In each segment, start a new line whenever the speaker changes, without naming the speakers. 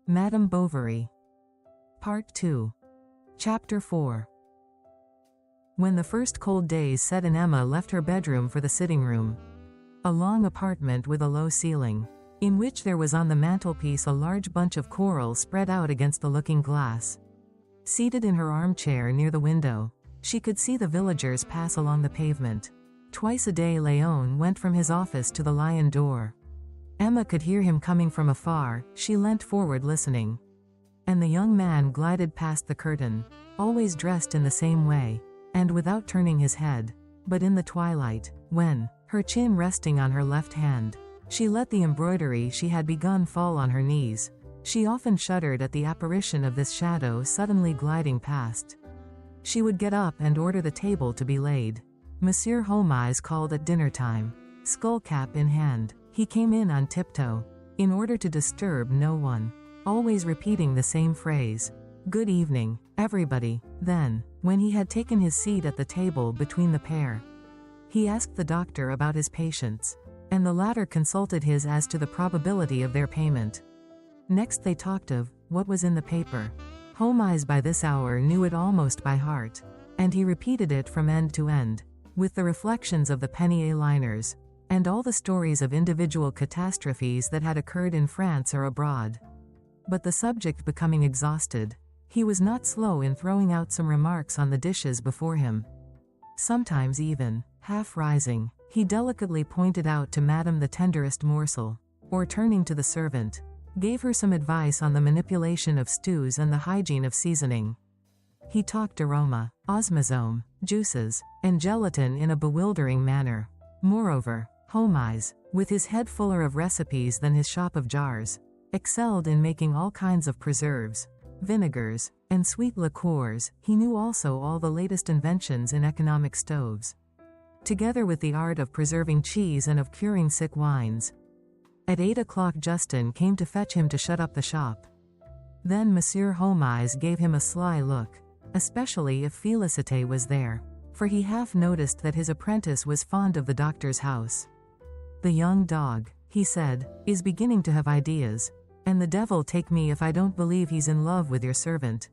Madame Bovary. Part 2. Chapter 4. When the first cold days set in, Emma left her bedroom for the sitting room. A long apartment with a low ceiling, in which there was on the mantelpiece a large bunch of coral spread out against the looking glass. Seated in her armchair near the window, she could see the villagers pass along the pavement. Twice a day Léon went from his office to the lion door. Emma could hear him coming from afar. She leant forward listening. And the young man glided past the curtain, always dressed in the same way, and without turning his head. But in the twilight, when, her chin resting on her left hand, she let the embroidery she had begun fall on her knees, she often shuddered at the apparition of this shadow suddenly gliding past. She would get up and order the table to be laid. Monsieur Holmes called at dinner time, skullcap in hand. He came in on tiptoe, in order to disturb no one, always repeating the same phrase, "Good evening, everybody." Then, when he had taken his seat at the table between the pair, he asked the doctor about his patients, and the latter consulted his as to the probability of their payment. Next they talked of what was in the paper. Holmes by this hour knew it almost by heart, and he repeated it from end to end, with the reflections of the penny A-liners, and all the stories of individual catastrophes that had occurred in France or abroad. But the subject becoming exhausted, he was not slow in throwing out some remarks on the dishes before him. Sometimes even, half rising, he delicately pointed out to Madame the tenderest morsel, or turning to the servant, gave her some advice on the manipulation of stews and the hygiene of seasoning. He talked aroma, osmazome, juices, and gelatin in a bewildering manner. Moreover, Holmes, with his head fuller of recipes than his shop of jars, excelled in making all kinds of preserves, vinegars, and sweet liqueurs. He knew also all the latest inventions in economic stoves, together with the art of preserving cheese and of curing sick wines. At 8 o'clock Justin came to fetch him to shut up the shop. Then Monsieur Holmes gave him a sly look, especially if Félicité was there, for he half noticed that his apprentice was fond of the doctor's house. "The young dog," he said, "is beginning to have ideas, and the devil take me if I don't believe he's in love with your servant."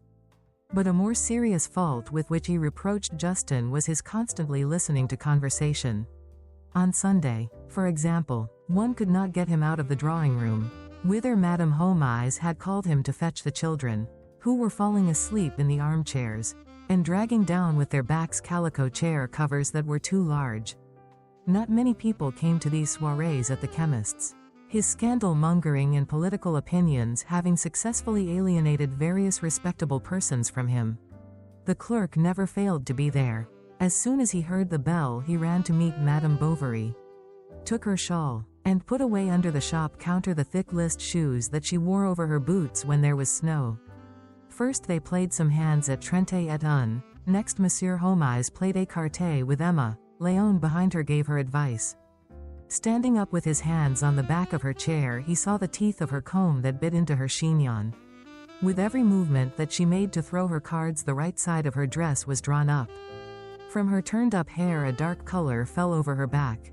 But a more serious fault with which he reproached Justin was his constantly listening to conversation. On Sunday, for example, one could not get him out of the drawing-room, whither Madame Holmes had called him to fetch the children, who were falling asleep in the armchairs, and dragging down with their backs calico chair covers that were too large. Not many people came to these soirees at the chemist's, his scandal-mongering and political opinions having successfully alienated various respectable persons from him. The clerk never failed to be there. As soon as he heard the bell he ran to meet Madame Bovary, took her shawl, and put away under the shop counter the thick list shoes that she wore over her boots when there was snow. First they played some hands at trente et un, next Monsieur Holmes played écarté with Emma. Léon behind her gave her advice. Standing up with his hands on the back of her chair he saw the teeth of her comb that bit into her chignon. With every movement that she made to throw her cards the right side of her dress was drawn up. From her turned-up hair a dark color fell over her back,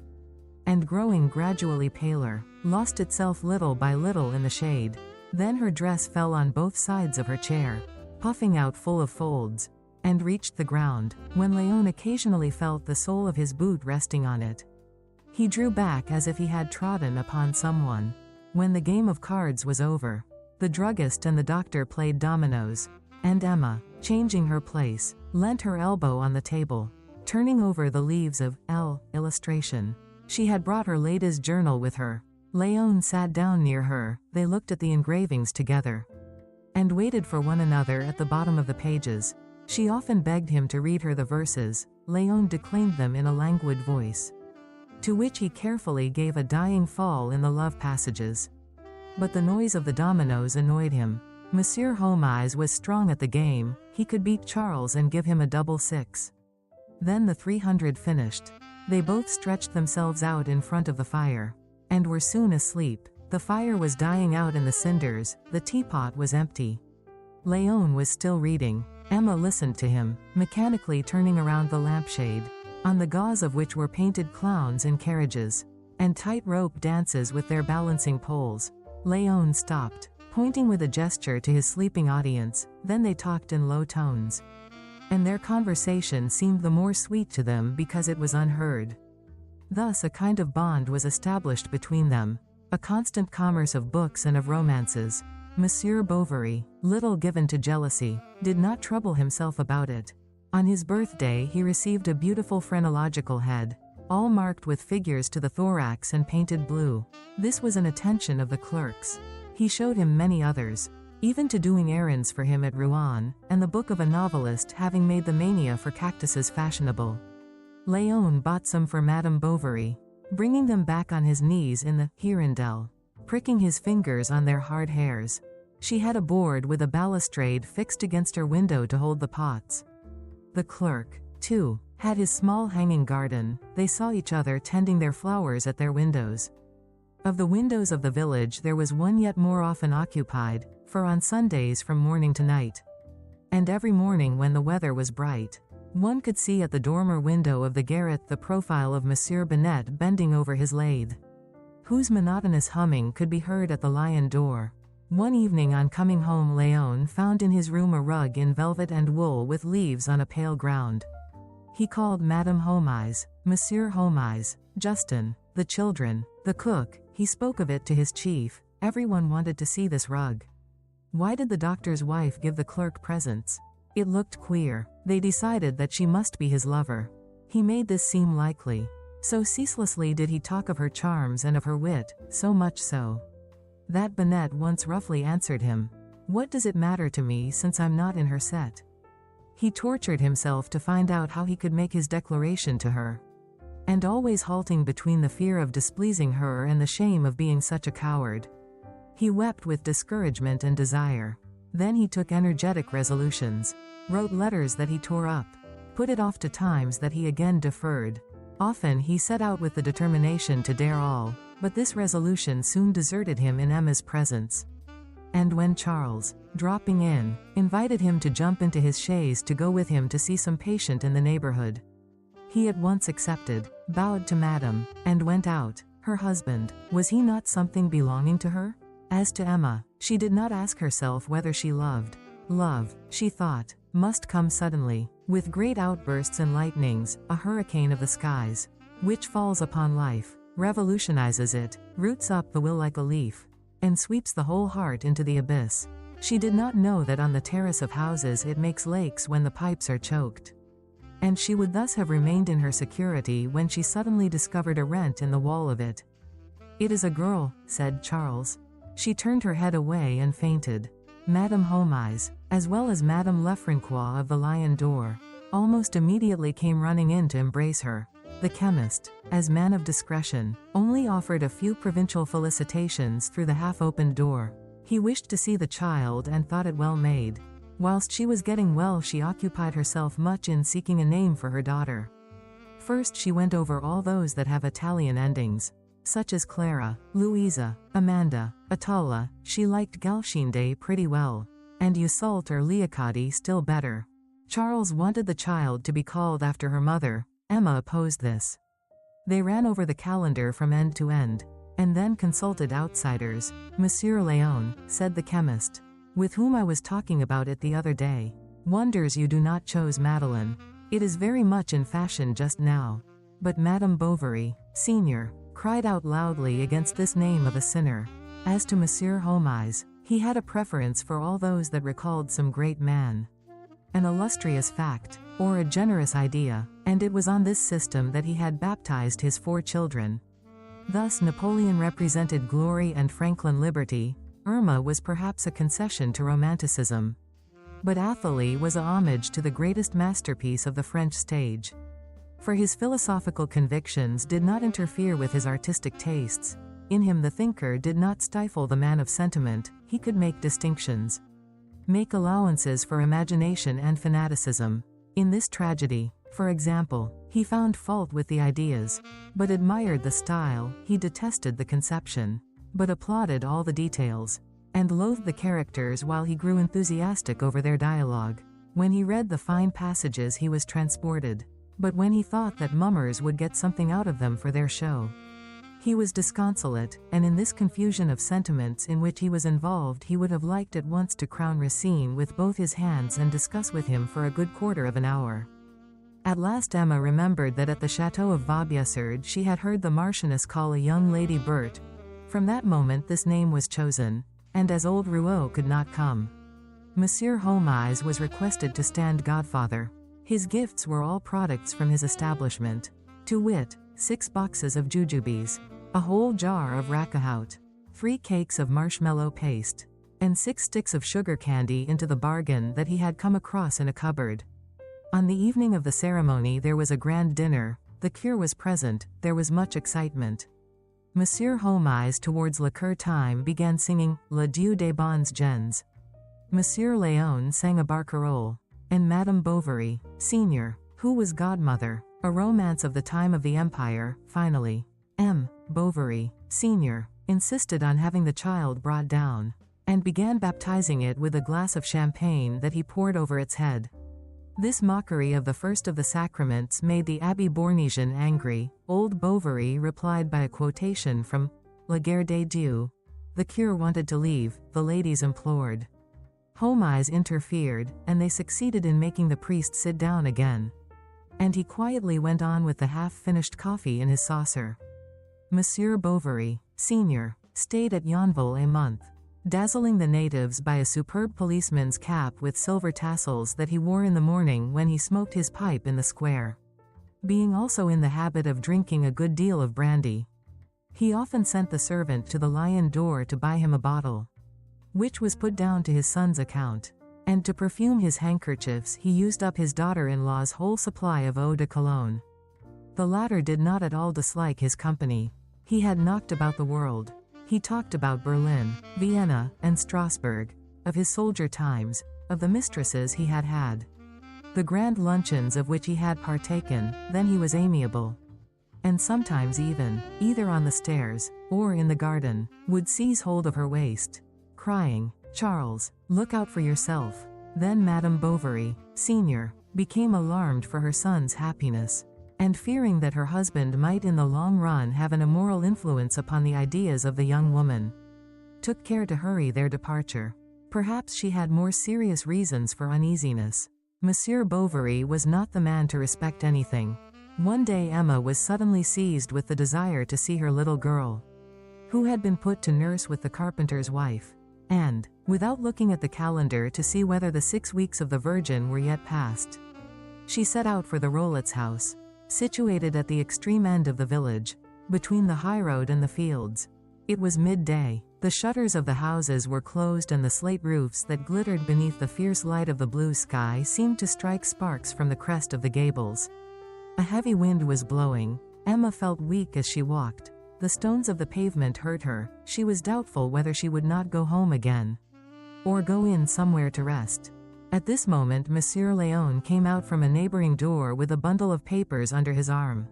and growing gradually paler, lost itself little by little in the shade. Then her dress fell on both sides of her chair, puffing out full of folds, and reached the ground, when Léon occasionally felt the sole of his boot resting on it. He drew back as if he had trodden upon someone. When the game of cards was over, the druggist and the doctor played dominoes, and Emma, changing her place, leant her elbow on the table, turning over the leaves of illustration. She had brought her latest journal with her. Léon sat down near her. They looked at the engravings together, and waited for one another at the bottom of the pages. She often begged him to read her the verses. Léon declaimed them in a languid voice, to which he carefully gave a dying fall in the love passages. But the noise of the dominoes annoyed him. Monsieur Holmes was strong at the game. He could beat Charles and give him a double six. Then the 300 finished. They both stretched themselves out in front of the fire, and were soon asleep. The fire was dying out in the cinders. The teapot was empty. Léon was still reading. Emma listened to him, mechanically turning around the lampshade, on the gauze of which were painted clowns in carriages, and tight-rope dances with their balancing poles. Léon stopped, pointing with a gesture to his sleeping audience. Then they talked in low tones. And their conversation seemed the more sweet to them because it was unheard. Thus a kind of bond was established between them, a constant commerce of books and of romances. Monsieur Bovary, little given to jealousy, did not trouble himself about it. On his birthday he received a beautiful phrenological head, all marked with figures to the thorax and painted blue. This was an attention of the clerk's. He showed him many others, even to doing errands for him at Rouen, and the book of a novelist having made the mania for cactuses fashionable. Léon bought some for Madame Bovary, bringing them back on his knees in the hirondelle, pricking his fingers on their hard hairs. She had a board with a balustrade fixed against her window to hold the pots. The clerk, too, had his small hanging garden. They saw each other tending their flowers at their windows. Of the windows of the village there was one yet more often occupied, for on Sundays from morning to night, and every morning when the weather was bright, one could see at the dormer window of the garret the profile of Monsieur Binet bending over his lathe, whose monotonous humming could be heard at the lion door. One evening on coming home Léon found in his room a rug in velvet and wool with leaves on a pale ground. He called Madame Homais, Monsieur Homais, Justin, the children, the cook. He spoke of it to his chief. Everyone wanted to see this rug. Why did the doctor's wife give the clerk presents? It looked queer. They decided that she must be his lover. He made this seem likely. So ceaselessly did he talk of her charms and of her wit, so much so that Binet once roughly answered him, "What does it matter to me since I'm not in her set?" He tortured himself to find out how he could make his declaration to her, and always halting between the fear of displeasing her and the shame of being such a coward. He wept with discouragement and desire. Then he took energetic resolutions, wrote letters that he tore up, put it off to times that he again deferred. Often he set out with the determination to dare all, but this resolution soon deserted him in Emma's presence. And when Charles, dropping in, invited him to jump into his chaise to go with him to see some patient in the neighborhood, he at once accepted, bowed to Madame, and went out. Her husband, was he not something belonging to her? As to Emma, she did not ask herself whether she loved. Love, she thought, must come suddenly, with great outbursts and lightnings, a hurricane of the skies, which falls upon life, revolutionizes it, roots up the will like a leaf, and sweeps the whole heart into the abyss. She did not know that on the terrace of houses it makes lakes when the pipes are choked. And she would thus have remained in her security when she suddenly discovered a rent in the wall of it. "It is a girl," said Charles. She turned her head away and fainted. Madame Homais, as well as Madame Lefrancois of the Lion d'Or, almost immediately came running in to embrace her. The chemist, as man of discretion, only offered a few provincial felicitations through the half-opened door. He wished to see the child and thought it well made. Whilst she was getting well she occupied herself much in seeking a name for her daughter. First she went over all those that have Italian endings, such as Clara, Louisa, Amanda, Atala. She liked Galshinde pretty well, and Yseult or Leocadie still better. Charles wanted the child to be called after her mother. Emma opposed this. They ran over the calendar from end to end, and then consulted outsiders. "Monsieur Léon," said the chemist, "with whom I was talking about it the other day, wonders you do not choose Madeleine. It is very much in fashion just now." But Madame Bovary, senior, cried out loudly against this name of a sinner. As to Monsieur Homais, he had a preference for all those that recalled some great man, an illustrious fact, or a generous idea, and it was on this system that he had baptized his 4 children. Thus Napoleon represented glory and Franklin liberty. Irma was perhaps a concession to romanticism, but Athalie was a homage to the greatest masterpiece of the French stage. For his philosophical convictions did not interfere with his artistic tastes. In him the thinker did not stifle the man of sentiment. He could make distinctions, make allowances for imagination and fanaticism. In this tragedy, for example, he found fault with the ideas, but admired the style. He detested the conception, but applauded all the details, and loathed the characters while he grew enthusiastic over their dialogue. When he read the fine passages he was transported, but when he thought that mummers would get something out of them for their show, He was disconsolate, and in this confusion of sentiments in which he was involved he would have liked at once to crown Racine with both his hands and discuss with him for a good quarter of an hour. At last Emma remembered that at the chateau of Vaubyessard she had heard the Marchioness call a young lady Berthe. From that moment this name was chosen, and as old Rouault could not come, Monsieur Homais was requested to stand godfather. His gifts were all products from his establishment, to wit, 6 boxes of jujubes, a whole jar of racahout, 3 cakes of marshmallow paste, and 6 sticks of sugar candy into the bargain that he had come across in a cupboard. On the evening of the ceremony there was a grand dinner, the cure was present, there was much excitement. Monsieur Homais towards liqueur time began singing Le Dieu des bons gens. Monsieur Léon sang a barcarolle, and Madame Bovary, Senior, who was godmother, a romance of the time of the Empire, finally. M. Bovary, Senior, insisted on having the child brought down, and began baptizing it with a glass of champagne that he poured over its head. This mockery of the first of the sacraments made the Abbé Bournisien angry. Old Bovary replied by a quotation from La Guerre des Dieux. The cure wanted to leave, the ladies implored. Homais interfered, and they succeeded in making the priest sit down again. And he quietly went on with the half-finished coffee in his saucer. Monsieur Bovary, Senior, stayed at Yonville a month, dazzling the natives by a superb policeman's cap with silver tassels that he wore in the morning when he smoked his pipe in the square. Being also in the habit of drinking a good deal of brandy, he often sent the servant to the Lion d'Or to buy him a bottle, which was put down to his son's account, and to perfume his handkerchiefs he used up his daughter-in-law's whole supply of eau de cologne. The latter did not at all dislike his company. He had knocked about the world. He talked about Berlin, Vienna, and Strasbourg, of his soldier times, of the mistresses he had had, the grand luncheons of which he had partaken. Then he was amiable, and sometimes even, either on the stairs, or in the garden, would seize hold of her waist, crying, "Charles, look out for yourself." Then Madame Bovary, Senior, became alarmed for her son's happiness, and fearing that her husband might in the long run have an immoral influence upon the ideas of the young woman, took care to hurry their departure. Perhaps she had more serious reasons for uneasiness. Monsieur Bovary was not the man to respect anything. One day Emma was suddenly seized with the desire to see her little girl, who had been put to nurse with the carpenter's wife, and, without looking at the calendar to see whether the 6 weeks of the Virgin were yet past, she set out for the Rollets' house, situated at the extreme end of the village, between the highroad and the fields. It was midday. The shutters of the houses were closed and the slate roofs that glittered beneath the fierce light of the blue sky seemed to strike sparks from the crest of the gables. A heavy wind was blowing. Emma felt weak as she walked. The stones of the pavement hurt her. She was doubtful whether she would not go home again, or go in somewhere to rest. At this moment Monsieur Léon came out from a neighboring door with a bundle of papers under his arm.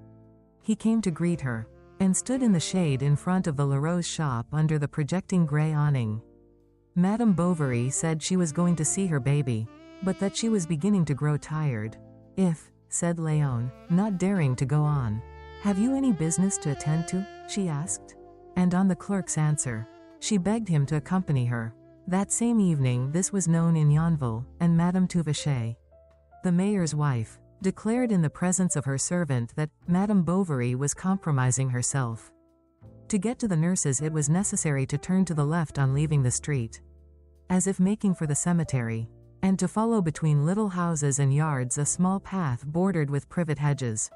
He came to greet her, and stood in the shade in front of the Leroux's shop under the projecting grey awning. Madame Bovary said she was going to see her baby, but that she was beginning to grow tired. "If," said Léon, not daring to go on. "Have you any business to attend to?" she asked. And on the clerk's answer, she begged him to accompany her. That same evening this was known in Yonville, and Madame Touvache, the mayor's wife, declared in the presence of her servant that Madame Bovary was compromising herself. To get to the nurses it was necessary to turn to the left on leaving the street, as if making for the cemetery, and to follow between little houses and yards a small path bordered with privet hedges.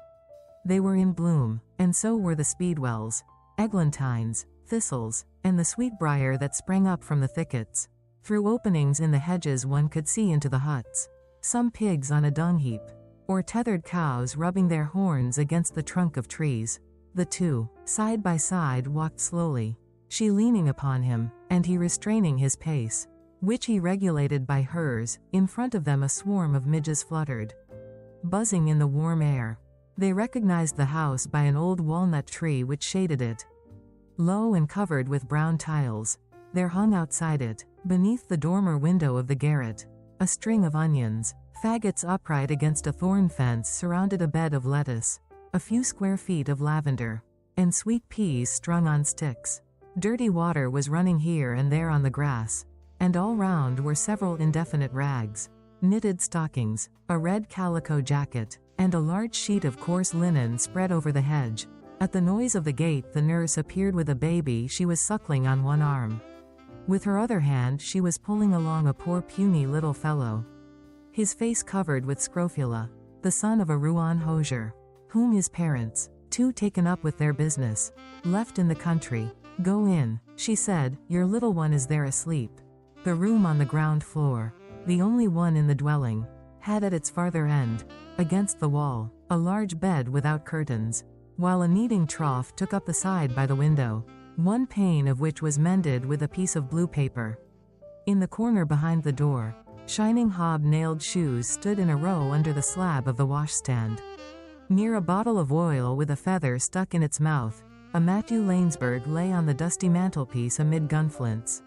They were in bloom, and so were the speedwells, eglantines, thistles, and the sweetbriar that sprang up from the thickets. Through openings in the hedges one could see into the huts, some pigs on a dung heap, or tethered cows rubbing their horns against the trunk of trees. The two, side by side, walked slowly, she leaning upon him, and he restraining his pace, which he regulated by hers. In front of them a swarm of midges fluttered, buzzing in the warm air. They recognized the house by an old walnut tree which shaded it, low and covered with brown tiles. There hung outside it, beneath the dormer window of the garret, a string of onions. Faggots upright against a thorn fence surrounded a bed of lettuce, a few square feet of lavender, and sweet peas strung on sticks. Dirty water was running here and there on the grass, and all round were several indefinite rags, knitted stockings, a red calico jacket, and a large sheet of coarse linen spread over the hedge. At the noise of the gate the nurse appeared with a baby she was suckling on one arm. With her other hand she was pulling along a poor puny little fellow, his face covered with scrofula, the son of a Rouen hosier, whom his parents, too taken up with their business, left in the country. "Go in," she said, "your little one is there asleep." The room on the ground floor, the only one in the dwelling, had at its farther end, against the wall, a large bed without curtains, while a kneading trough took up the side by the window, one pane of which was mended with a piece of blue paper. In the corner behind the door, shining hob-nailed shoes stood in a row under the slab of the washstand. Near a bottle of oil with a feather stuck in its mouth, a Matthew Lanesburg lay on the dusty mantelpiece amid gunflints,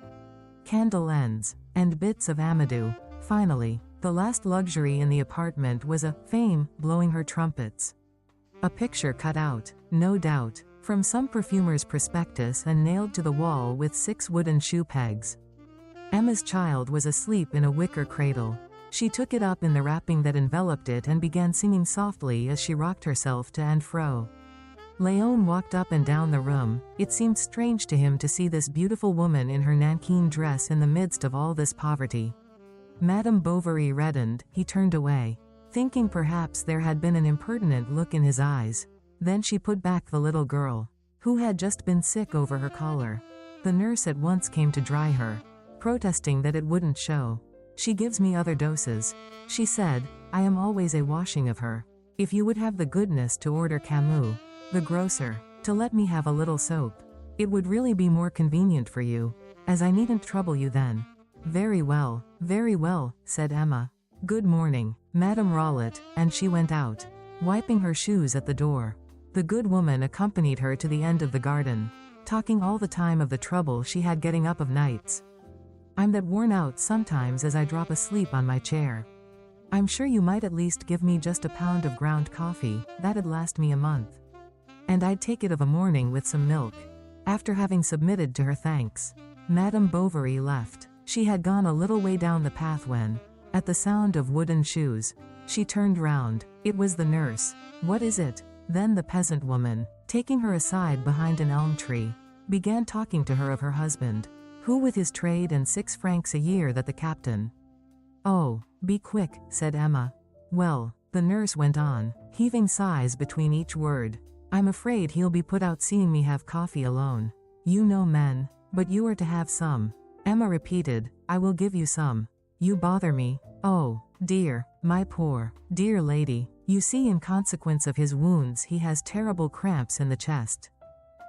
candle ends, and bits of amadou. Finally, the last luxury in the apartment was a Fame blowing her trumpets. A picture cut out, no doubt, from some perfumer's prospectus and nailed to the wall with 6 wooden shoe pegs. Emma's child was asleep in a wicker cradle. She took it up in the wrapping that enveloped it and began singing softly as she rocked herself to and fro. Léon walked up and down the room. It seemed strange to him to see this beautiful woman in her nankeen dress in the midst of all this poverty. Madame Bovary reddened. He turned away, thinking perhaps there had been an impertinent look in his eyes. Then she put back the little girl, who had just been sick over her collar. The nurse at once came to dry her, protesting that it wouldn't show. "She gives me other doses," she said. "I am always a washing of her. If you would have the goodness to order Camus, the grocer, to let me have a little soap. It would really be more convenient for you, as I needn't trouble you then." Very well," said Emma. "Good morning, Madame Rollet," and she went out, wiping her shoes at the door. The good woman accompanied her to the end of the garden, talking all the time of the trouble she had getting up of nights. "I'm that worn out sometimes as I drop asleep on my chair. I'm sure you might at least give me just a pound of ground coffee, that'd last me a month. And I'd take it of a morning with some milk." After having submitted to her thanks, Madame Bovary left. She had gone a little way down the path when, at the sound of wooden shoes, she turned round. It was the nurse. "What is it?" Then the peasant woman, taking her aside behind an elm tree, began talking to her of her husband, who with his trade and 6 francs a year that the captain. "Oh, be quick," said Emma. "Well," the nurse went on, heaving sighs between each word, "I'm afraid he'll be put out seeing me have coffee alone. You know men, but you are to have some." Emma repeated, "I will give you some. You bother me. Oh, dear, my poor, dear lady. You see, in consequence of his wounds he has terrible cramps in the chest.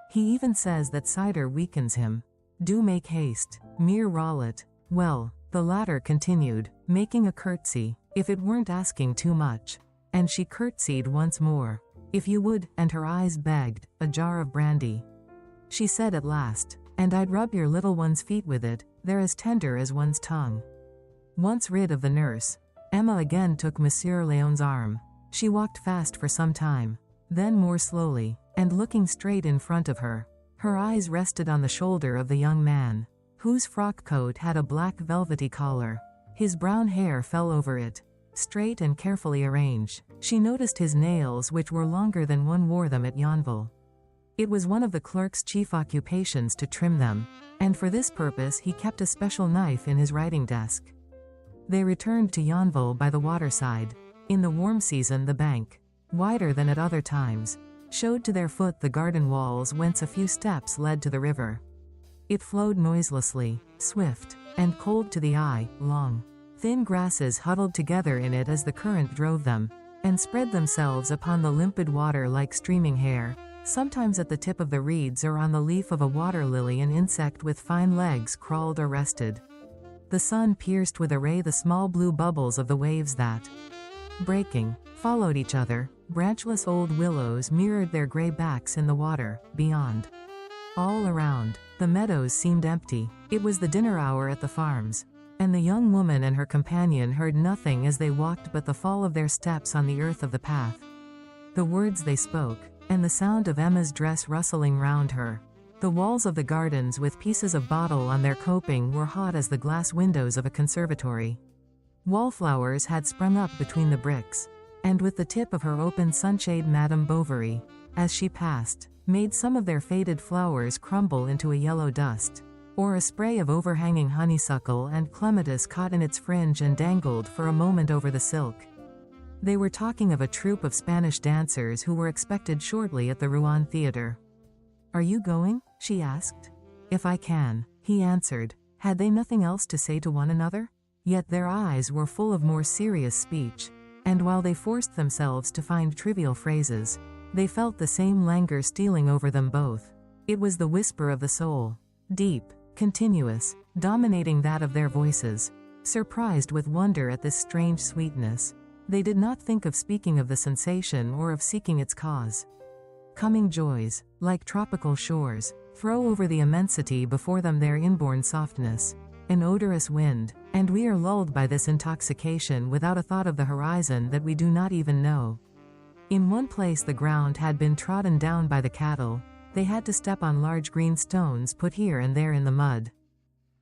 He even says that cider weakens him. Do make haste. Mere Rollet." "Well," the latter continued, making a curtsy, "if it weren't asking too much." And she curtsied once more. "If you would," and her eyes begged, "a jar of brandy," she said at last. "And I'd rub your little one's feet with it, they're as tender as one's tongue." Once rid of the nurse, Emma again took Monsieur Léon's arm. She walked fast for some time, then more slowly, and looking straight in front of her. Her eyes rested on the shoulder of the young man, whose frock coat had a black velvety collar. His brown hair fell over it, straight and carefully arranged. She noticed his nails, which were longer than one wore them at Yonville. It was one of the clerk's chief occupations to trim them, and for this purpose he kept a special knife in his writing desk. They returned to Yonville by the waterside. In the warm season the bank, wider than at other times, showed to their foot the garden walls whence a few steps led to the river. It flowed noiselessly, swift, and cold to the eye. Long, thin grasses huddled together in it as the current drove them, and spread themselves upon the limpid water like streaming hair. Sometimes at the tip of the reeds or on the leaf of a water lily an insect with fine legs crawled or rested. The sun pierced with a ray the small blue bubbles of the waves that, breaking, followed each other. Branchless old willows mirrored their gray backs in the water. Beyond, all around, the meadows seemed empty. It was the dinner hour at the farms, and the young woman and her companion heard nothing as they walked but the fall of their steps on the earth of the path. The words they spoke, and the sound of Emma's dress rustling round her. The walls of the gardens with pieces of bottle on their coping were hot as the glass windows of a conservatory. Wallflowers had sprung up between the bricks, and with the tip of her open sunshade Madame Bovary, as she passed, made some of their faded flowers crumble into a yellow dust, or a spray of overhanging honeysuckle and clematis caught in its fringe and dangled for a moment over the silk. They were talking of a troupe of Spanish dancers who were expected shortly at the Rouen Theatre. "Are you going?" she asked. "If I can," he answered. Had they nothing else to say to one another? Yet their eyes were full of more serious speech, and while they forced themselves to find trivial phrases, they felt the same languor stealing over them both. It was the whisper of the soul, deep, continuous, dominating that of their voices. Surprised with wonder at this strange sweetness, they did not think of speaking of the sensation or of seeking its cause. Coming joys, like tropical shores, throw over the immensity before them their inborn softness, an odorous wind, and we are lulled by this intoxication without a thought of the horizon that we do not even know. In one place the ground had been trodden down by the cattle. They had to step on large green stones put here and there in the mud.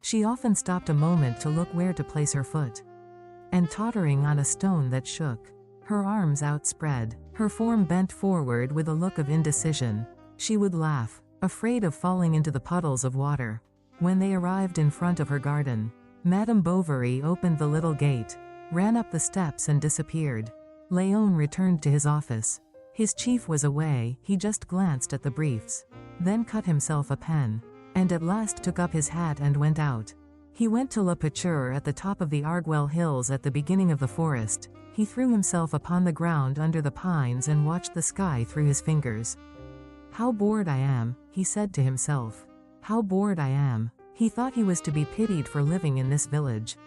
She often stopped a moment to look where to place her foot. And tottering on a stone that shook, her arms outspread, her form bent forward with a look of indecision, she would laugh, afraid of falling into the puddles of water. When they arrived in front of her garden, Madame Bovary opened the little gate, ran up the steps and disappeared. Léon returned to his office. His chief was away. He just glanced at the briefs, then cut himself a pen, and at last took up his hat and went out. He went to La Pâture at the top of the Arguelles hills at the beginning of the forest. He threw himself upon the ground under the pines and watched the sky through his fingers. "How bored I am," he said to himself. "How bored I am." He thought he was to be pitied for living in this village,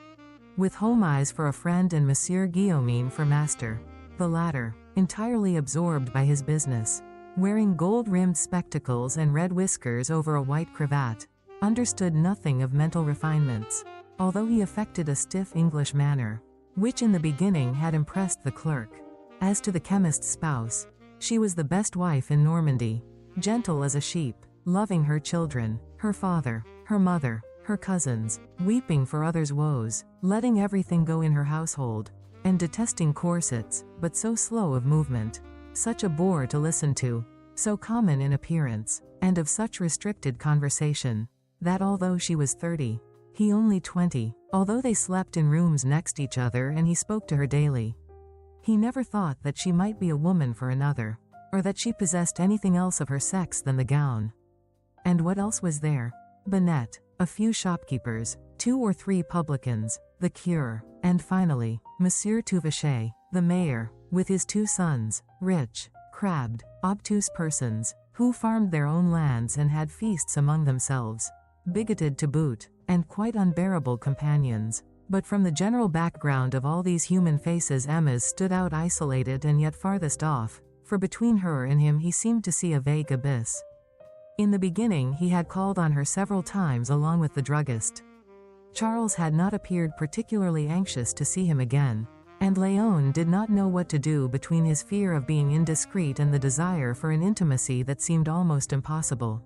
with Home Eyes for a friend and Monsieur Guillaumin for master. The latter, entirely absorbed by his business, wearing gold-rimmed spectacles and red whiskers over a white cravat, understood nothing of mental refinements, although he affected a stiff English manner, which in the beginning had impressed the clerk. As to the chemist's spouse, she was the best wife in Normandy, gentle as a sheep, loving her children, her father, her mother, her cousins, weeping for others' woes, letting everything go in her household, and detesting corsets, but so slow of movement, such a bore to listen to, so common in appearance, and of such restricted conversation, that although she was 30, he only 20, although they slept in rooms next each other and he spoke to her daily, he never thought that she might be a woman for another, or that she possessed anything else of her sex than the gown. And what else was there? Bonnet, a few shopkeepers, 2 or 3 publicans, the cure, and finally, Monsieur Touvache, the mayor, with his 2 sons, rich, crabbed, obtuse persons, who farmed their own lands and had feasts among themselves, bigoted to boot, and quite unbearable companions. But from the general background of all these human faces Emma's stood out isolated and yet farthest off, for between her and him he seemed to see a vague abyss. In the beginning he had called on her several times along with the druggist. Charles had not appeared particularly anxious to see him again, and Léon did not know what to do between his fear of being indiscreet and the desire for an intimacy that seemed almost impossible.